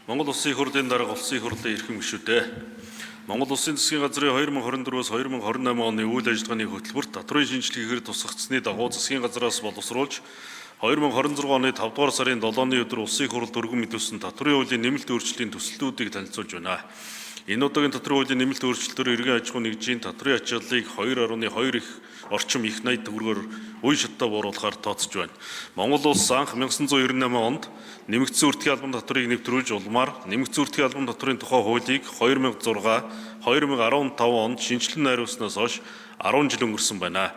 Монгол Улсын их хурлын дарга улсын их хурлын эрхэм гишүүдээ. Монгол Улсын засгийн газрын 2024-өөс 2028 оны үйл ажиллагааны хөтөлбөрт татврын шинжилгээгээр тусгагдсны дагуу засгийн газраас боловсруулж 2026 оны 5 дугаар сарын 7-ны өдөр улсын их хурлд өргөн мэдүүлсэн татврын хуулийн нэмэлт өөрчлөлтийн төсөлтүүдийг танилцуулж байна. Энэ удаагийн татврын хуулийн нэмэлт өөрчлөлтөөр иргэн аж ахуйн нэгжийн татврын ачааллыг 2.2 орчим их 80 төгрөгөөр үе шаттай бууруулахаар тооцож байна. Монгол улс анх 1998 онд нэмэгдсэн үртгийн албан татврыг нэвтрүүлж улмаар нэмэгдсэн үртгийн албан татврын тухай хуулийг 2006-2015 онд шинжилэн найруулснаас хойш 10 жил өнгөрсөн байна.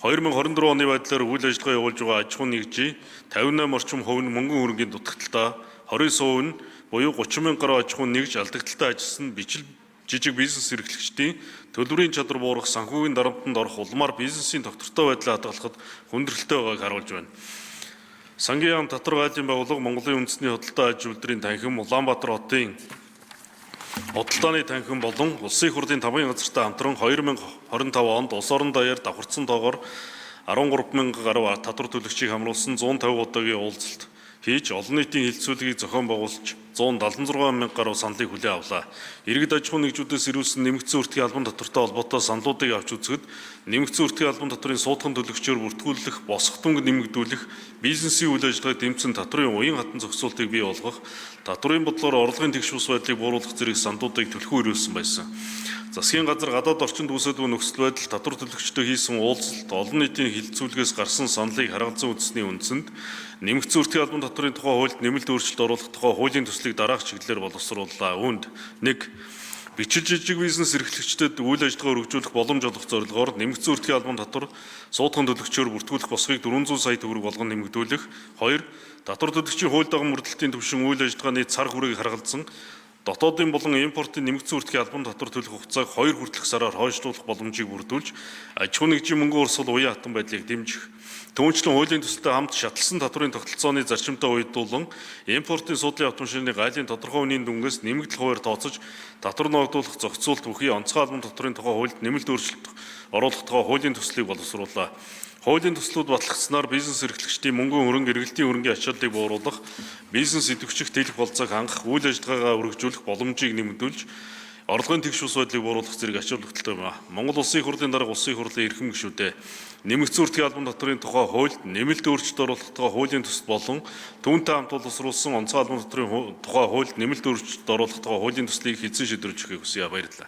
2024 оны байдлаар үйл ажиллагаа явуулж байгаа аж ахуйн нэгжийн 58 орчим хувь нь мөнгөн хөрөнгийн дутагдaltaа 29% нь буюу 30 мянга гаруй аж ахуйн нэгж алдагдaltaа ажилласан жижиг бизнес эрхлэгчдийн төлбөрийн чадвар буурах санхүүгийн дарамтанд орох улмаар бизнесийн тогтвортой байдлаа хадгалахад хүндрэлтэй байгааг харуулж байна. Сангийн яам татвар гайлын байгууллага Монголын үндэсний худалдаа аж үйлдвэрийн танхим Улаанбаатар хотын худалдааны танхим болон улсын их хурлын тамгын газартай хамтран 2025 онд улс орон даяар давхарцсан тоогоор 13 мянга гаруй татвар төлөгчийг хамруулсан 150 удаагийн уулзалт хийж олон нийтийн хилцүүлгийг зохион байгуулж 176 мянга гаруй саналыг хүлээн авлаа. Иргэд аж ахуйн нэгжүүдээс ирүүлсэн нэмэгдсэн үртгийн албан татвартай холбоотой саналуудыг авч үзэхэд нэмэгдсэн үртгийн албан татврын суудхан төлөгчөөр бүртгүүлэх, босох дүнг нэмэгдүүлэх, бизнесийн үйл ажиллагааг дэмжсэн татврын уян хатан зохицуултыг бий болгох, татврын бодлогоор орлогын тэгш ус байдлыг бууруулах зэрэг саналуудыг төлхөө ирүүлсэн байсан. Засгийн газар гадаад орчинд үүсэж буй нөхцөл байдал татвар төлөгчдөө хийсэн уулзалт олон нийтийн хилцүүлгээс гарсан саналыг харгалзан үзсний үндсэнд нэмэгдсэн үртгийн албан татврын тухай хуульд нэмэлт өөрчлөлт оруулах тухай хуулийн төслийг дараах чиглэлээр боловсрууллаа. Үүнд 1. Бичил жижиг бизнес эрхлэгчдэд үйл ажиллагаа өргөжүүлэх боломж олох зорилгоор нэмэгдсэн үртгийн албан татвар суудхан төлөгчөөр бүртгүүлэх босхийг 400 сая төгрөг болгон нэмэгдүүлэх. 2. Татвар төлөгчийн хууль дагам мөрдөлтийн түвшин үйл ажиллагааны цар хүрээг харгалзан дотоодын болон импортын нэмэгдсэн үртгийн албан татвар төлөх хугацааг 2 хүртэлх сараар хойшлуулах боломжийг бүрдүүлж аж ахуйн нэгжийн мөнгө урсгал уян хатан байдлыг дэмжих. Түүнчлэн хуулийн төсөлтэй хамт шатлсан татврын тогтолцооны зарчимтай уйдуулан импортын суудлын автомашины гайлын тодорхой үнийн дүнгээс нэмэгдэл хуваар тооцож татвар ногдуулах зохицуулт бүхий онцгой албан татврын тухай хуульд нэмэлт өөрчлөлт оруулах тухай хуулийн төслийг боловсрууллаа. Хуулийн төслүүд батлагдсанаар бизнес эрхлэгчдийн мөнгөн хөрөнгө эргэлтийн хөрөнгөний ачааллыг бууруулах, бизнес идэвхжих телеф болцоог хангах, үйл ажиллагаагаа үргэлжлүүлэх боломжийг нэмэгдүүлж, орлогын тэгш ус байдлыг бууруулах зэрэг ач холбогдолтой байна. Монгол Улсын их хурлын дарга улсын их хурлын эрхэм гишүүдээ нэмэгдсэн үртгийн албан татврын тухай хуульд нэмэлт өөрчлөлт оруулах тухай хуулийн төсөл болон түүнтэй хамт боловсруулсан онцгой албан татврын тухай хуульд нэмэлт өөрчлөлт оруулах тухай хуулийн төслийг хэзээ шийдвэрлэж өгөхийг хүсье. Баярлалаа.